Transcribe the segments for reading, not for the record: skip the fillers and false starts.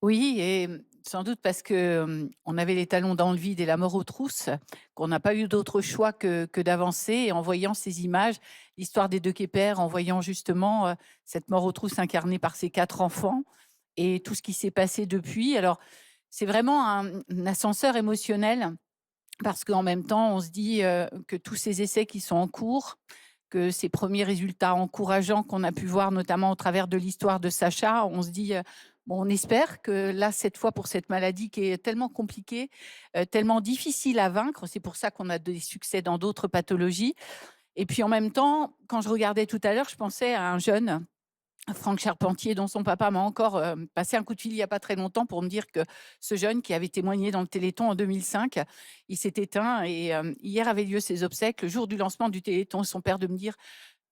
Oui et sans doute parce que, on avait les talons dans le vide et la mort aux trousses, qu'on n'a pas eu d'autre choix que d'avancer et en voyant ces images, l'histoire des 2 Quépers, en voyant justement, cette mort aux trousses incarnée par ces 4 enfants et tout ce qui s'est passé depuis. Alors, c'est vraiment un ascenseur émotionnel parce qu'en même temps, on se dit, que tous ces essais qui sont en cours, que ces premiers résultats encourageants qu'on a pu voir, notamment au travers de l'histoire de Sacha, on se dit, bon, on espère que là, cette fois, pour cette maladie qui est tellement compliquée, tellement difficile à vaincre, c'est pour ça qu'on a des succès dans d'autres pathologies et puis en même temps, quand je regardais tout à l'heure, je pensais à un jeune Franck Charpentier, dont son papa m'a encore, passé un coup de fil il y a pas très longtemps pour me dire que ce jeune qui avait témoigné dans le Téléthon en 2005, il s'est éteint et hier avaient lieu ses obsèques, le jour du lancement du Téléthon. Son père de me dire: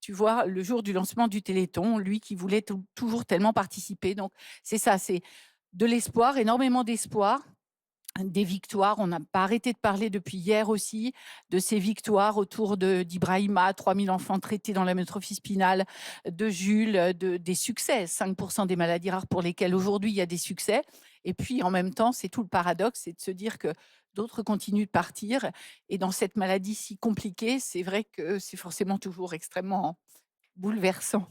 «Tu vois, le jour du lancement du Téléthon, lui qui voulait toujours tellement participer». Donc c'est ça, c'est de l'espoir, énormément d'espoir, des victoires. On n'a pas arrêté de parler depuis hier aussi de ces victoires autour d'Ibrahima, 3000 enfants traités dans la métrophie spinale, de Jules, des succès, 5% des maladies rares pour lesquelles aujourd'hui il y a des succès. Et puis en même temps, c'est tout le paradoxe, c'est de se dire que d'autres continuent de partir. Et dans cette maladie si compliquée, c'est vrai que c'est forcément toujours extrêmement bouleversant.